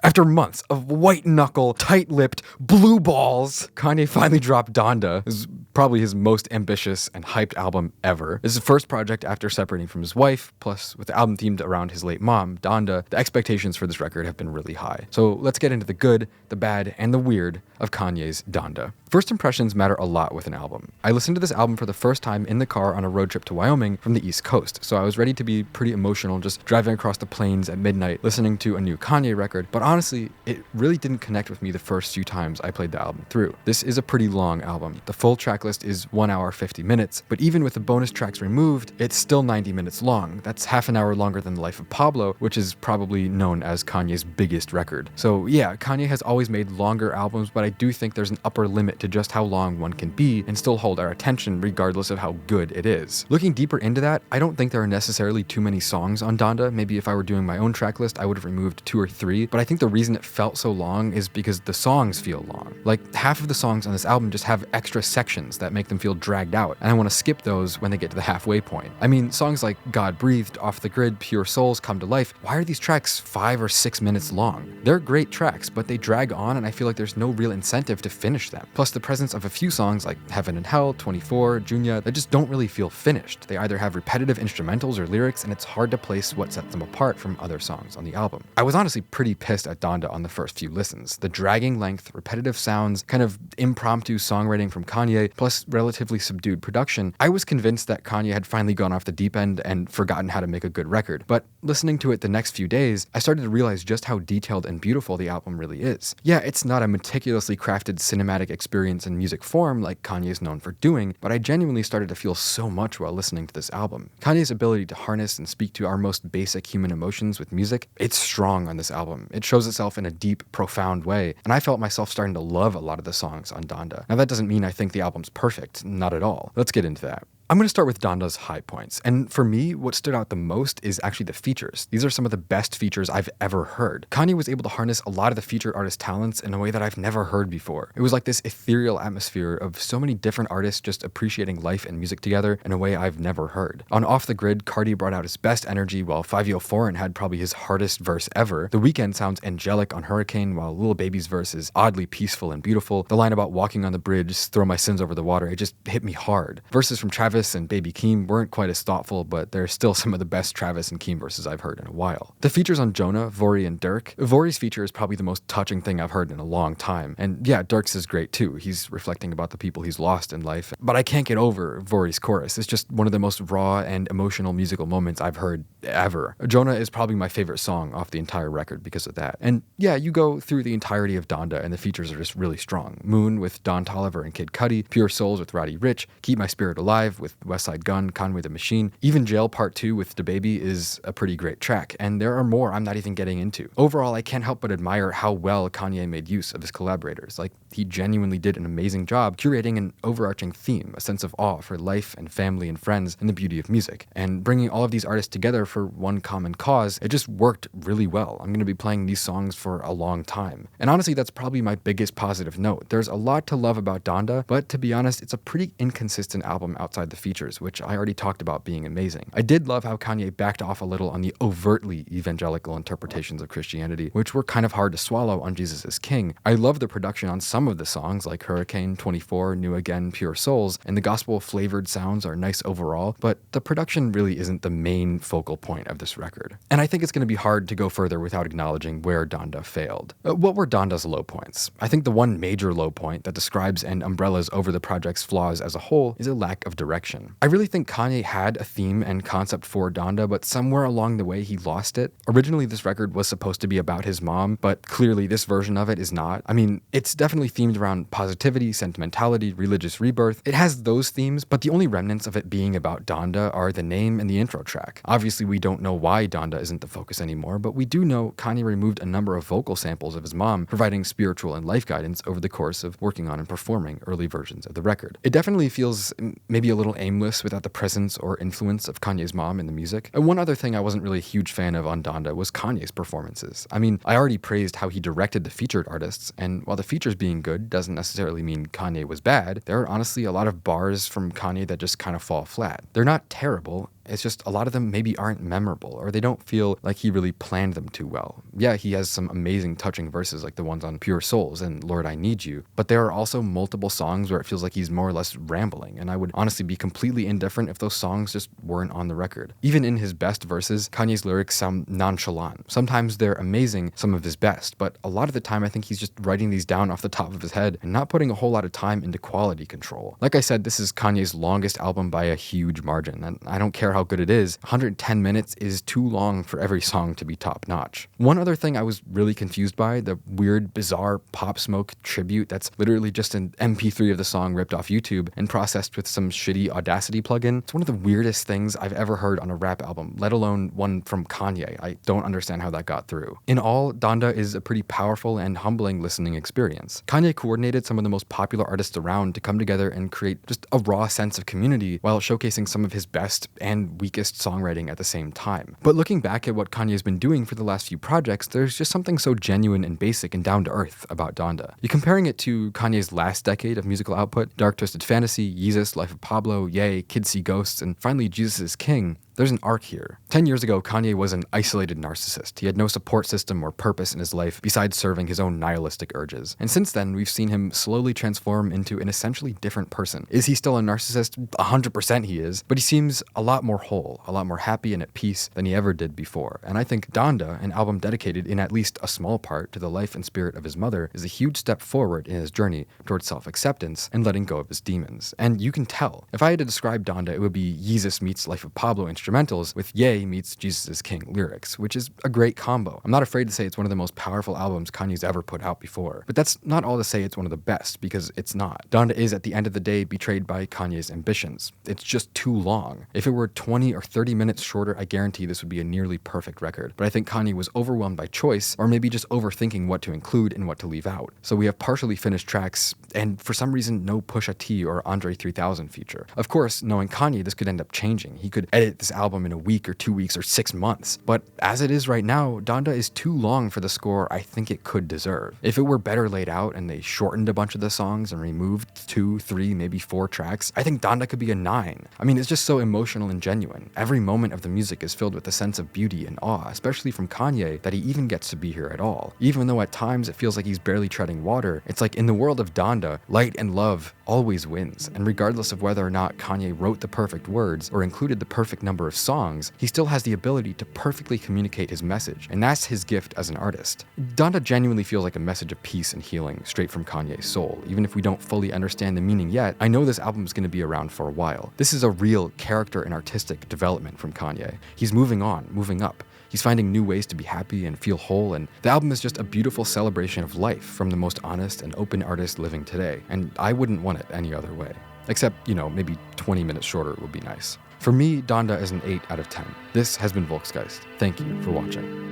After months of white-knuckle, tight-lipped, blue balls, Kanye finally dropped Donda. This is probably his most ambitious and hyped album ever. This is his first project after separating from his wife, plus with the album themed around his late mom, Donda, the expectations for this record have been really high. So let's get into the good, the bad, and the weird of Kanye's Donda. First impressions matter a lot with an album. I listened to this album for the first time in the car on a road trip to Wyoming from the East Coast, so I was ready to be pretty emotional just driving across the plains at midnight listening to a new Kanye record, but honestly, it really didn't connect with me the first few times I played the album through. This is a pretty long album. The full tracklist is 1 hour 50 minutes, but even with the bonus tracks removed, it's still 90 minutes long. That's half an hour longer than The Life of Pablo, which is probably known as Kanye's biggest record. So yeah, Kanye has always made longer albums, but I do think there's an upper limit to just how long one can be and still hold our attention regardless of how good it is. Looking deeper into that, I don't think there are necessarily too many songs on Donda. Maybe if I were doing my own track list, I would have removed 2 or 3, but I think the reason it felt so long is because the songs feel long. Like, half of the songs on this album just have extra sections that make them feel dragged out, and I want to skip those when they get to the halfway point. I mean, songs like God Breathed, Off the Grid, Pure Souls, Come to Life, why are these tracks 5 or 6 minutes long? They're great tracks, but they drag on and I feel like there's no real incentive to finish them. Plus the presence of a few songs like Heaven and Hell, 24, Junya, that just don't really feel finished. They either have repetitive instrumentals or lyrics, and it's hard to place what sets them apart from other songs on the album. I was honestly pretty pissed at Donda on the first few listens. The dragging length, repetitive sounds, kind of impromptu songwriting from Kanye, plus relatively subdued production. I was convinced that Kanye had finally gone off the deep end and forgotten how to make a good record, but listening to it the next few days, I started to realize just how detailed and beautiful the album really is. Yeah, it's not a meticulously crafted cinematic experience in music form like Kanye is known for doing, but I genuinely started to feel so much while listening to this album. Kanye's ability to harness and speak to our most basic human emotions with music, it's strong on this album. It shows itself in a deep, profound way, and I felt myself starting to love a lot of the songs on Donda. Now that doesn't mean I think the album's perfect, not at all. Let's get into that. I'm going to start with Donda's high points, and for me, what stood out the most is actually the features. These are some of the best features I've ever heard. Kanye was able to harness a lot of the featured artist talents in a way that I've never heard before. It was like this ethereal atmosphere of so many different artists just appreciating life and music together in a way I've never heard. On Off the Grid, Cardi brought out his best energy, while 5 Foreign had probably his hardest verse ever. The Weeknd sounds angelic on Hurricane, while Lil Baby's verse is oddly peaceful and beautiful. The line about walking on the bridge, throw my sins over the water, it just hit me hard. Verses from Travis and Baby Keem weren't quite as thoughtful, but they're still some of the best Travis and Keem verses I've heard in a while. The features on Jonah, Vori, and Dirk. Vori's feature is probably the most touching thing I've heard in a long time. And yeah, Dirk's is great too. He's reflecting about the people he's lost in life. But I can't get over Vori's chorus. It's just one of the most raw and emotional musical moments I've heard ever. Jonah is probably my favorite song off the entire record because of that. And yeah, you go through the entirety of Donda and the features are just really strong. Moon with Don Toliver and Kid Cudi, Pure Souls with Roddy Ricch, Keep My Spirit Alive with Westside Gunn, Conway the Machine. Even Jail Part 2 with DaBaby is a pretty great track, and there are more I'm not even getting into. Overall, I can't help but admire how well Kanye made use of his collaborators. Like, he genuinely did an amazing job curating an overarching theme, a sense of awe for life and family and friends and the beauty of music. And bringing all of these artists together for one common cause, it just worked really well. I'm going to be playing these songs for a long time. And honestly, that's probably my biggest positive note. There's a lot to love about Donda, but to be honest, it's a pretty inconsistent album outside the features, which I already talked about being amazing. I did love how Kanye backed off a little on the overtly evangelical interpretations of Christianity, which were kind of hard to swallow on Jesus is King. I love the production on some of the songs like Hurricane, 24, New Again, Pure Souls, and the gospel-flavored sounds are nice overall, but the production really isn't the main focal point of this record. And I think it's going to be hard to go further without acknowledging where Donda failed. What were Donda's low points? I think the one major low point that describes and umbrellas over the project's flaws as a whole is a lack of direction. I really think Kanye had a theme and concept for Donda, but somewhere along the way he lost it. Originally, this record was supposed to be about his mom, but clearly this version of it is not. I mean, it's definitely themed around positivity, sentimentality, religious rebirth. It has those themes, but the only remnants of it being about Donda are the name and the intro track. Obviously, we don't know why Donda isn't the focus anymore, but we do know Kanye removed a number of vocal samples of his mom, providing spiritual and life guidance over the course of working on and performing early versions of the record. It definitely feels maybe a little aimless without the presence or influence of Kanye's mom in the music. And one other thing I wasn't really a huge fan of on Donda was Kanye's performances. I mean, I already praised how he directed the featured artists, and while the features being good doesn't necessarily mean Kanye was bad, there are honestly a lot of bars from Kanye that just kind of fall flat. They're not terrible, It's just a lot of them maybe aren't memorable, or they don't feel like he really planned them too well. Yeah, he has some amazing touching verses like the ones on Pure Souls and Lord I Need You, but there are also multiple songs where it feels like he's more or less rambling, and I would honestly be completely indifferent if those songs just weren't on the record. Even in his best verses, Kanye's lyrics sound nonchalant. Sometimes they're amazing, some of his best, but a lot of the time I think he's just writing these down off the top of his head and not putting a whole lot of time into quality control. Like I said, this is Kanye's longest album by a huge margin, and I don't care how good it is, 110 minutes is too long for every song to be top-notch. One other thing I was really confused by, the weird, bizarre Pop Smoke tribute that's literally just an MP3 of the song ripped off YouTube and processed with some shitty Audacity plugin. It's one of the weirdest things I've ever heard on a rap album, let alone one from Kanye. I don't understand how that got through. In all, Donda is a pretty powerful and humbling listening experience. Kanye coordinated some of the most popular artists around to come together and create just a raw sense of community while showcasing some of his best and weakest songwriting at the same time. But looking back at what Kanye's been doing for the last few projects, there's just something so genuine and basic and down to earth about Donda. You're comparing it to Kanye's last decade of musical output, Dark Twisted Fantasy, Yeezus, Life of Pablo, Ye, Kids See Ghosts, and finally Jesus is King. There's an arc here. 10 years ago, Kanye was an isolated narcissist. He had no support system or purpose in his life besides serving his own nihilistic urges. And since then, we've seen him slowly transform into an essentially different person. Is he still a narcissist? 100% he is, but he seems a lot more whole, a lot more happy and at peace than he ever did before. And I think Donda, an album dedicated in at least a small part to the life and spirit of his mother, is a huge step forward in his journey towards self-acceptance and letting go of his demons. And you can tell. If I had to describe Donda, it would be Yeezus meets Life of Pablo instrumentals with Ye meets Jesus is King lyrics, which is a great combo. I'm not afraid to say it's one of the most powerful albums Kanye's ever put out before. But that's not all to say it's one of the best, because it's not. Donda is, at the end of the day, betrayed by Kanye's ambitions. It's just too long. If it were 20 or 30 minutes shorter, I guarantee this would be a nearly perfect record. But I think Kanye was overwhelmed by choice, or maybe just overthinking what to include and what to leave out. So we have partially finished tracks, and for some reason, no Pusha T or Andre 3000 feature. Of course, knowing Kanye, this could end up changing. He could edit this album in a week or 2 weeks or 6 months. But as it is right now, Donda is too long for the score I think it could deserve. If it were better laid out and they shortened a bunch of the songs and removed 2, 3, maybe 4 tracks, I think Donda could be a 9. I mean, it's just so emotional and genuine. Every moment of the music is filled with a sense of beauty and awe, especially from Kanye, that he even gets to be here at all. Even though at times it feels like he's barely treading water, it's like in the world of Donda, light and love always wins. And regardless of whether or not Kanye wrote the perfect words or included the perfect number of songs, he still has the ability to perfectly communicate his message, and that's his gift as an artist. Donda genuinely feels like a message of peace and healing straight from Kanye's soul. Even if we don't fully understand the meaning yet, I know this album is going to be around for a while. This is a real character and artistic development from Kanye. He's moving on, moving up. He's finding new ways to be happy and feel whole, and the album is just a beautiful celebration of life from the most honest and open artist living today, and I wouldn't want it any other way. Except, maybe 20 minutes shorter would be nice. For me, Donda is an 8 out of 10. This has been Volksgeist. Thank you for watching.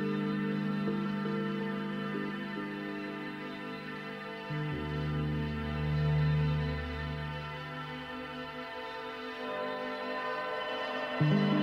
Thank you.